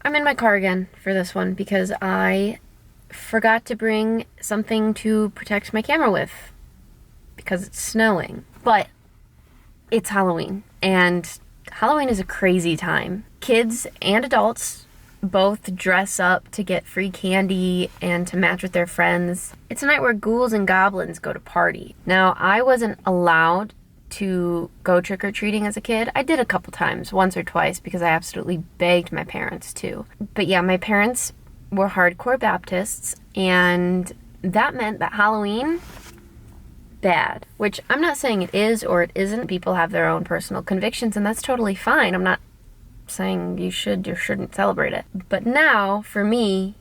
I'm in my car again for this one because I forgot to bring something to protect my camera with because it's snowing. But it's Halloween, and Halloween is a crazy time. Kids and adults both dress up to get free candy and to match with their friends. It's a night where ghouls and goblins go to party. Now, I wasn't allowed to go trick-or-treating as a kid. I did a couple times, once or twice, because I absolutely begged my parents to. But yeah, my parents were hardcore Baptists, and that meant that Halloween, bad. Which I'm not saying it is or it isn't. People have their own personal convictions, and that's totally fine. I'm not saying you should or shouldn't celebrate it. But now, for me,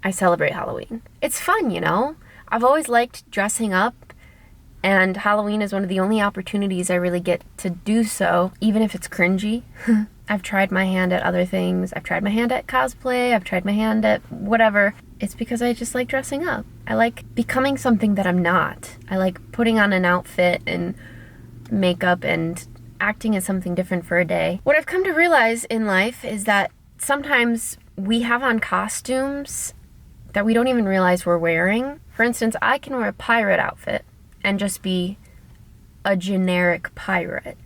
I celebrate Halloween. It's fun, you know? I've always liked dressing up, and Halloween is one of the only opportunities I really get to do so, even if it's cringy. I've tried my hand at other things. I've tried my hand at cosplay. I've tried my hand at whatever. It's because I just like dressing up. I like becoming something that I'm not. I like putting on an outfit and makeup and acting as something different for a day. What I've come to realize in life is that sometimes we have on costumes that we don't even realize we're wearing. For instance, I can wear a pirate outfit and just be a generic pirate.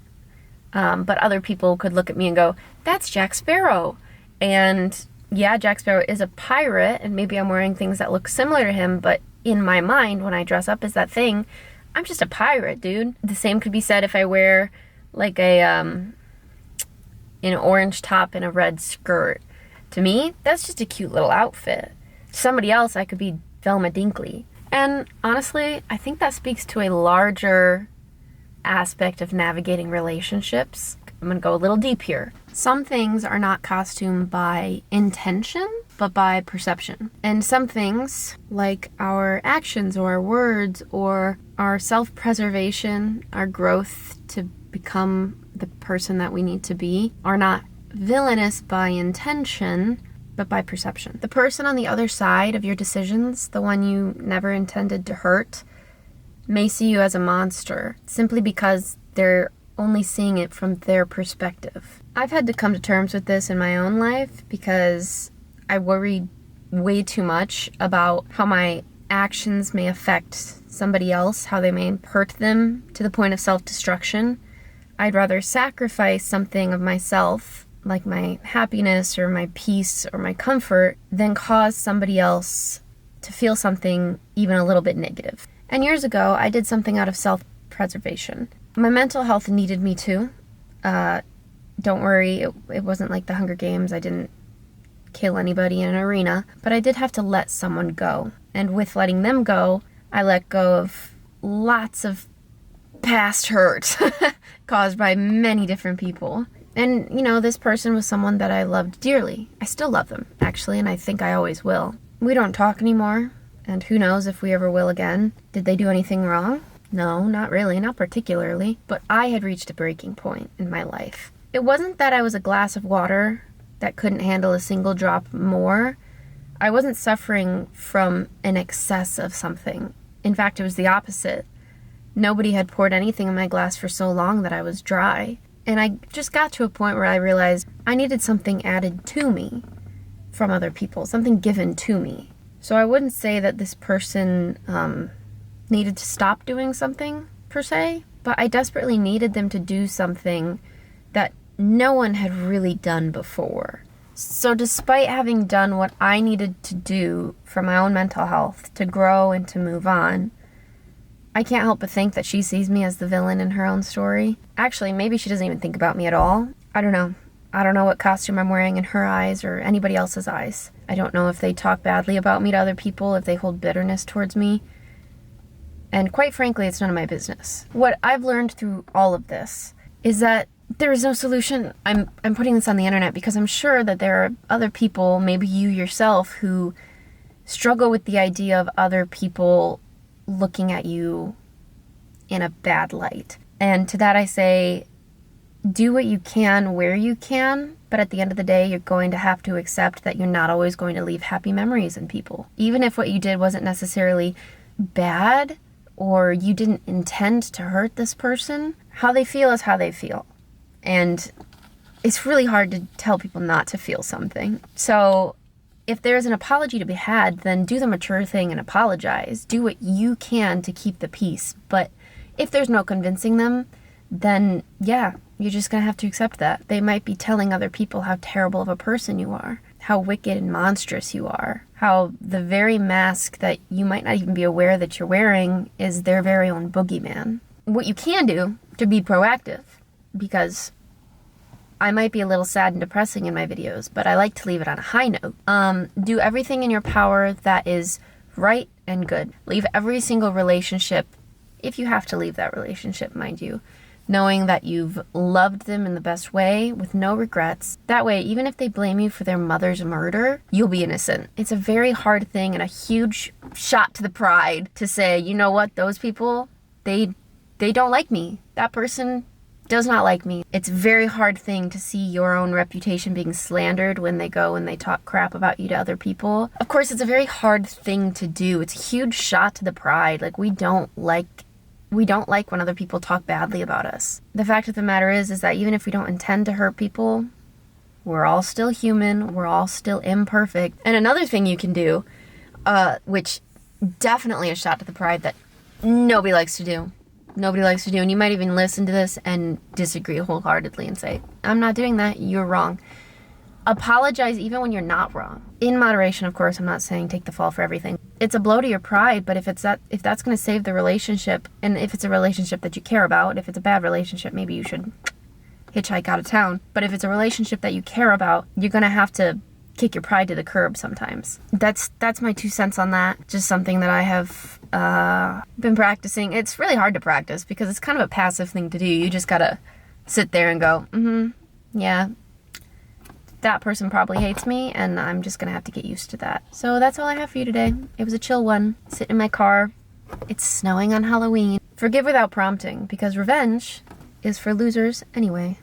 But other people could look at me and go, that's Jack Sparrow. And yeah, Jack Sparrow is a pirate, and maybe I'm wearing things that look similar to him, but in my mind, when I dress up as that thing, I'm just a pirate, dude. The same could be said if I wear like an orange top and a red skirt. To me, that's just a cute little outfit. To somebody else, I could be Velma Dinkley. And honestly, I think that speaks to a larger aspect of navigating relationships. I'm gonna go a little deep here. Some things are not costume by intention, but by perception. And some things, like our actions or our words or our self-preservation, our growth to become the person that we need to be, are not villainous by intention, but by perception. The person on the other side of your decisions, the one you never intended to hurt, may see you as a monster simply because they're only seeing it from their perspective. I've had to come to terms with this in my own life because I worried way too much about how my actions may affect somebody else, how they may hurt them to the point of self-destruction. I'd rather sacrifice something of myself, like my happiness or my peace or my comfort, than cause somebody else to feel something even a little bit negative. And years ago, I did something out of self-preservation. My mental health needed me too. Don't worry, it wasn't like the Hunger Games. I didn't kill anybody in an arena, but I did have to let someone go. And with letting them go, I let go of lots of past hurt caused by many different people. And, you know, this person was someone that I loved dearly. I still love them, actually, and I think I always will. We don't talk anymore, and who knows if we ever will again. Did they do anything wrong? No, not really, not particularly. But I had reached a breaking point in my life. It wasn't that I was a glass of water that couldn't handle a single drop more. I wasn't suffering from an excess of something. In fact, it was the opposite. Nobody had poured anything in my glass for so long that I was dry. And I just got to a point where I realized I needed something added to me from other people, something given to me. So I wouldn't say that this person needed to stop doing something, per se, but I desperately needed them to do something that no one had really done before. So despite having done what I needed to do for my own mental health, to grow and to move on, I can't help but think that she sees me as the villain in her own story. Actually, maybe she doesn't even think about me at all. I don't know. I don't know what costume I'm wearing in her eyes or anybody else's eyes. I don't know if they talk badly about me to other people, if they hold bitterness towards me. And quite frankly, it's none of my business. What I've learned through all of this is that there is no solution. I'm putting this on the internet because I'm sure that there are other people, maybe you yourself, who struggle with the idea of other people looking at you in a bad light. And to that I say, do what you can where you can, but at the end of the day, you're going to have to accept that you're not always going to leave happy memories in people. Even if what you did wasn't necessarily bad, or you didn't intend to hurt this person, how they feel is how they feel. And it's really hard to tell people not to feel something. So if there's an apology to be had, then do the mature thing and apologize. Do what you can to keep the peace. But if there's no convincing them, then yeah, you're just gonna have to accept that. They might be telling other people how terrible of a person you are, how wicked and monstrous you are, how the very mask that you might not even be aware that you're wearing is their very own boogeyman. What you can do to be proactive, because I might be a little sad and depressing in my videos, but I like to leave it on a high note. Do everything in your power that is right and good. Leave every single relationship, if you have to leave that relationship, mind you, knowing that you've loved them in the best way with no regrets. That way, even if they blame you for their mother's murder, you'll be innocent. It's a very hard thing and a huge shot to the pride to say, you know what, those people, they don't like me. That person does not like me. It's a very hard thing to see your own reputation being slandered when they go and they talk crap about you to other people. Of course, it's a very hard thing to do. It's a huge shot to the pride. Like, we don't like when other people talk badly about us. The fact of the matter is that even if we don't intend to hurt people, we're all still human, we're all still imperfect. And another thing you can do, which definitely a shot to the pride that nobody likes to do, and you might even listen to this and disagree wholeheartedly and say, I'm not doing that, you're wrong. Apologize even when you're not wrong. In moderation, of course. I'm not saying take the fall for everything. It's a blow to your pride, but if that's going to save the relationship, and if it's a relationship that you care about, if it's a bad relationship, maybe you should hitchhike out of town. But if it's a relationship that you care about, you're going to have to kick your pride to the curb sometimes. That's my 2 cents on that. Just something that I have been practicing. It's really hard to practice because it's kind of a passive thing to do. You just gotta sit there and go, yeah, that person probably hates me, and I'm just gonna have to get used to that. So that's all I have for you today. It was a chill one. Sit in my car. It's snowing on Halloween. Forgive without prompting, because revenge is for losers anyway.